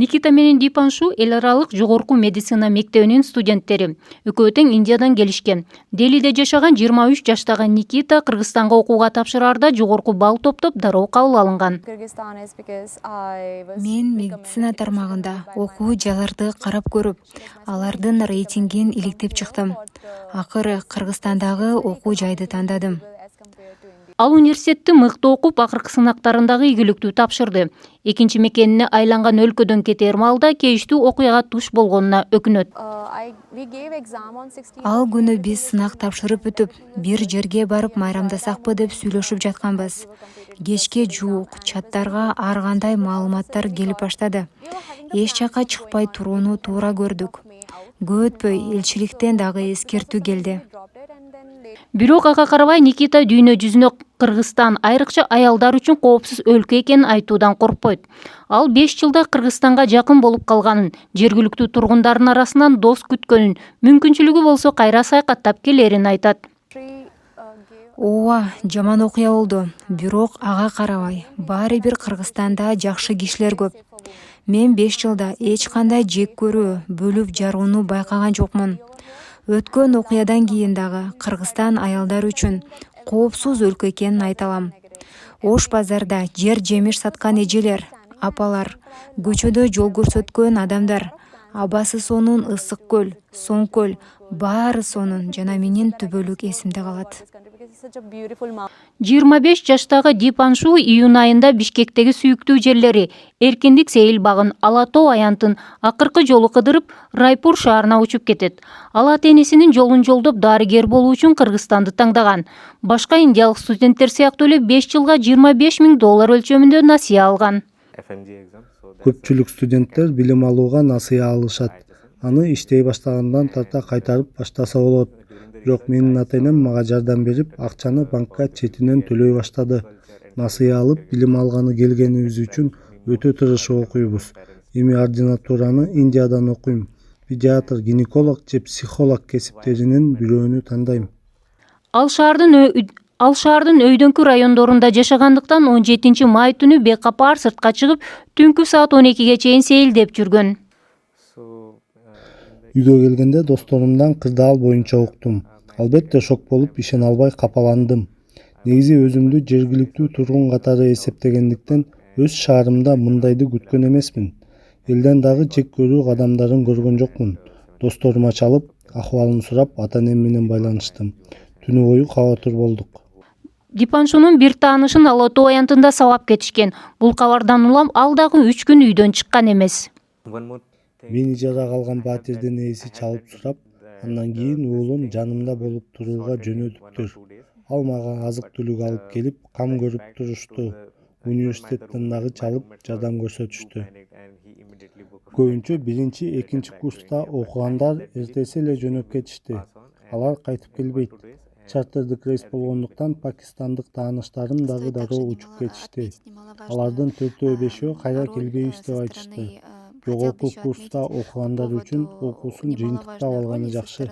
Никита менен Дипаншу эл аралык жогорку медицина мектебинин студенттери. Экөө тең Индиядан келишкен. Делиде жашаган 23 жаштагы Никита Кыргызстанга окууга тапшыраарда жогорку балл топтоп дароо кабыл алынган. Мен медицина тармагында окуу жайларды карап көрүп, алардын рейтингин иликтеп чыктым. Акыры Кыргызстандагы окуу жайды тандадым. Ал университетти мыкты окуп, акыркы сынактарындагы ийгиликтүү тапшырды. Экинчи мекенине айланган өлкөдөн кетер маалда кейиштүү окуяга туш болгонуна өкүнөт. Ал күнү биз сынак тапшырып бүтүп, бир жерге барып майрамдасакпы деп сүйлөшүп жатканбыз. Кечке жуук чаттарга ар кандай маалыматтар келип баштады. Эч жакка чыкпай турууну туура көрдүк. Көп өтпөй элчиликтен дагы эскертүү келди. Бирок ага карабай Никита дүйнө жүзүнө Кыргызстан айрыкча аялдар үчүн коопсуз өлкө экенин айтуудан коркпойт. Ал 5 жылда Кыргызстанга жакын болуп калганын, жергиликтүү тургундардын арасынан дос күткөнүн, мүмкүнчүлүгү болсо кайра саякаттап келерин айтат. Ооба, жаман окуя болду. Бирок ага карабай, баары бир Кыргызстанда жакшы кишилер көп. Мен 5 жылда эч кандай жек көрүү, бөлүп жарууну байкаган жокмун. Өткөн окуядан кийин дагы Кыргызстан аялдар үчүн коопсуз өлкө экенин айта алам. Ош базарда жер жемиш саткан эжелер, апалар, көчөдө жол көрсөткөн адамдар, абасы сонун ысык көл, соң көл, баары сонун жана менин түбөлүк эсимде калат. 25 жаштагы Дипаншу июнь айында Бишкектеги сүйүктүү жерлери Эркиндик сейил багын, Ала Тоо аянтын акыркы жолу кыдырып, Райпур шаарына учуп кетет. Ал ата-энесинин жолун жолдоп дарыгер болуу үчүн Кыргызстанды таңдаган. Башка индиялык студенттер сыяктуу эле 5 жылга $25,000 өлчөмүндө насыя алган. Көпчүлүк студенттер билим алууга насыя алышат. Аны иштей баштагандан тарта кайтарып баштаса болот. Бирок менин ата-энем мага жардам берип, акчаны банкка четинен төлөй баштады. Насыя алып, билим алганы келгенибиз үчүн өтө тырышып окуйбуз. Эми ординатураны Индиядан окуйм. Педиатр, гинеколог же психолог кесиптеринин бирөөнү тандайм. Ал шаардын өйдөңкү райондорунда жашагандыктан 17 май түнү бейкапар сыртка чыгып, түнкү саат 12ге чейин сейилдеп жүргөн. Үйгө келгенде досторумдан кырдаал боюнча уктум. Албетте шок болуп, ишене албай капаландым. Негизи өзүмдү жергиликтүү тургун катары эсептегендиктен өз шаарымда мындайды күткөн эмесмин. Элден дагы жек көрүү кадамдарын көргөн жокмун. Досторума чалып, акыбалын сурап, ата-энем менен байланыштым. Түнү бою кабатыр болдук. Дипаншунун бир таанышын Ала Тоо аянтында сабап кетишкен. Бул кабардан улам ал дагы 3 күн үйдөн чыккан эмес. Мен ижарага алган батирдин ээси чалып сурап, андан кийин уулум жанымда болуп турууга жөнөдүптүр. Ал мага азык-түлүк алып келип, кам көрүп турушту. Университеттен дагы чалып, жардам көрсөтүштү. Көбүнчө 1-2 курста окугандар эртеси эле жөнөп кетишти. Алар кайтып келбейт. Чартердик рейс болгондуктан пакистандык тааныштарым дагы дароо учуп кетишти. Алардын 4-5өө кайра келбейбиз деп айтышты. Жогорку курста окугандар үчүн окуусун жыйынтыктап алганы жакшы.